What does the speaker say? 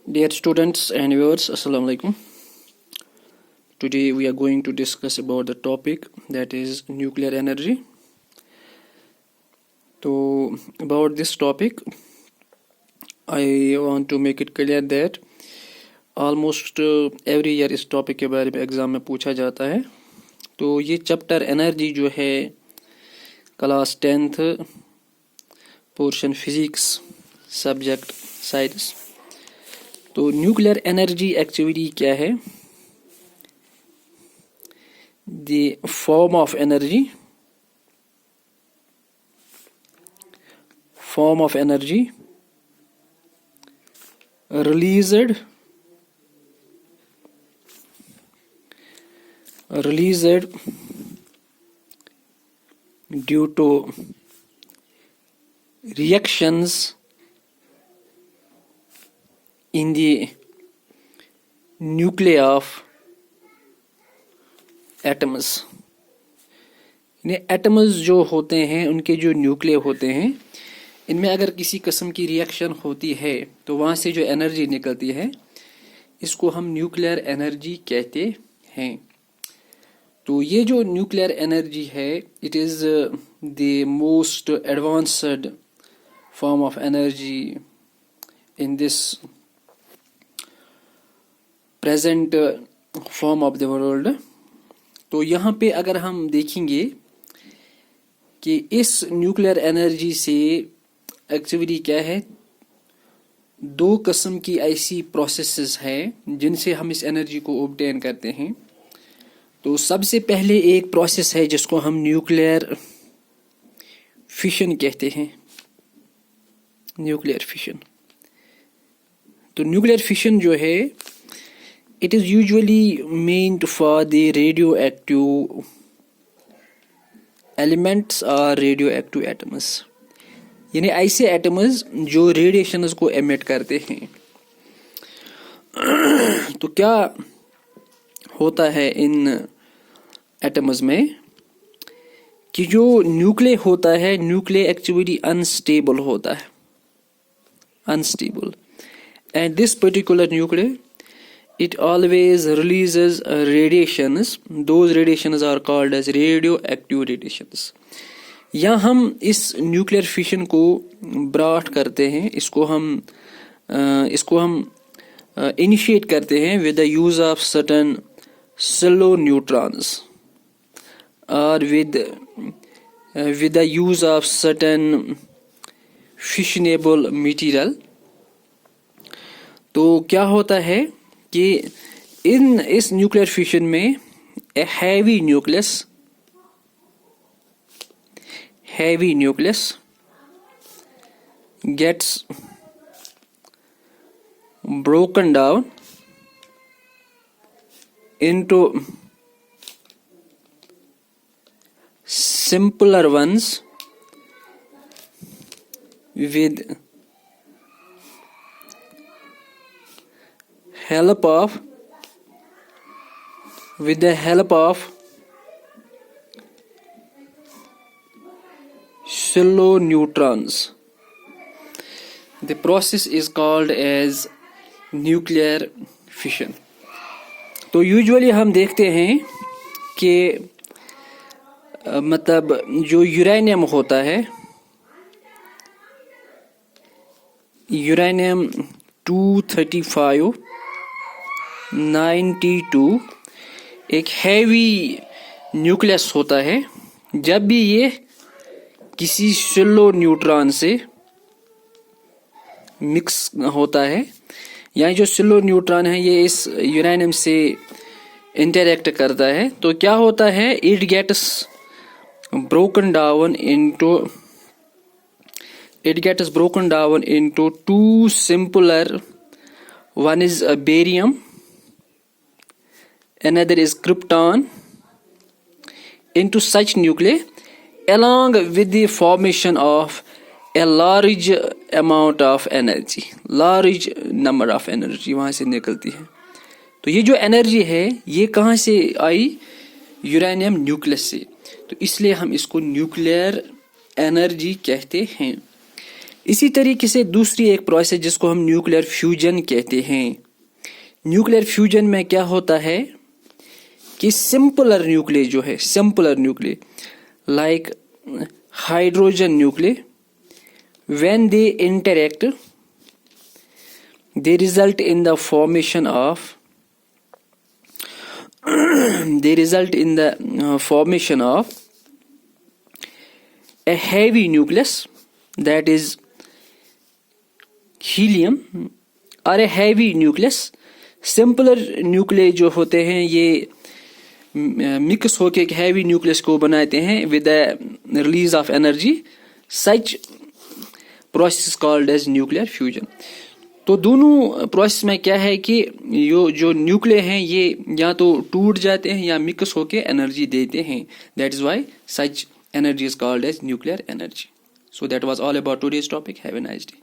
Dear students and viewers, Assalamu alaikum. Today we are going to discuss about the topic that is nuclear energy. So about this topic, I want to make it clear that almost every year इस topic के बारे में exam में पूछा जाता है. तो ये चैप्टर एनर्जी जो है class 10th portion physics subject science. तो न्यूक्लियर एनर्जी एक्चुअली क्या है? The form of energy released due to reactions in the nuclei of atoms. Atoms जो होते हैं उनके जो न्यूक्लिय होते हैं, इनमें अगर किसी किस्म की रिएक्शन होती है तो वहाँ से जो एनर्जी निकलती है इसको हम न्यूक्लियर एनर्जी कहते हैं. तो ये जो न्यूक्लियर एनर्जी है, it is the most advanced form of energy in this present form of the world. तो यहाँ पे अगर हम देखेंगे कि इस न्यूक्लियर एनर्जी से एक्चुअली क्या है, दो किस्म की ऐसी प्रोसेसेस हैं जिनसे हम इस एनर्जी को ऑब्टेन करते हैं. तो सबसे पहले एक प्रोसेस है जिसको हम न्यूक्लियर फिशन कहते हैं. Nuclear fission. तो न्यूक्लियर फिशन जो है, it is usually meant for the radioactive elements or radioactive atoms. यानी ऐसे एटम्स जो रेडिएशंस को एमिट करते हैं. तो क्या होता है इन एटम्स में कि जो न्यूक्लिय होता है, न्यूक्लिय एक्चुअली अनस्टेबल होता है, unstable. And this particular nuclei it always releases radiations. Those radiations are called as radioactive radiations. या हम इस न्यूक्लियर फिशन को ब्रॉड करते हैं, इसको हम इनिशिएट करते हैं with the use of certain slow neutrons or with the use of certain fissionable material. तो क्या होता है कि इस न्यूक्लियर फिशन में a heavy nucleus gets broken down into simpler ones with the help of slow neutrons. The process is called as nuclear fission. तो usually हम देखते हैं कि मतलब जो यूरेनियम होता है, यूरेनियम 235 92 एक हैवी न्यूक्लियस होता है. जब भी ये किसी स्लो न्यूट्रॉन से मिक्स होता है, यानी जो स्लो न्यूट्रॉन है ये इस यूरेनियम से इंटरेक्ट करता है, तो क्या होता है, it gets broken down into two simpler. One is barium, another is krypton, into such nuclei along with the formation of a large amount of energy, large number of energy वहाँ से निकलती है. तो ये जो एनर्जी है ये कहाँ से आई? यूरेनियम न्यूक्लियस से. तो इसलिए हम इसको न्यूक्लियर एनर्जी कहते हैं. इसी तरीके से दूसरी एक प्रोसेस जिसको हम न्यूक्लियर फ्यूजन कहते हैं। न्यूक्लियर फ्यूजन में क्या होता है कि सिंपलर न्यूक्लिय जो है, simpler nuclei like hydrogen nuclei, when they interact they result in the formation of a heavy nucleus, that is helium, or a heavy nucleus. Simpler nuclei जो होते हैं ये मिक्स होके एक हैवी न्यूक्लियस को बनाते हैं with the release of energy. Such process called as nuclear fusion. तो दोनों प्रोसेस में क्या है कि जो न्यूक्लिय हैं ये या तो टूट जाते हैं या मिक्स होके एनर्जी देते हैं। That is why such energy is called as nuclear energy. So that was all about today's topic. Have a nice day.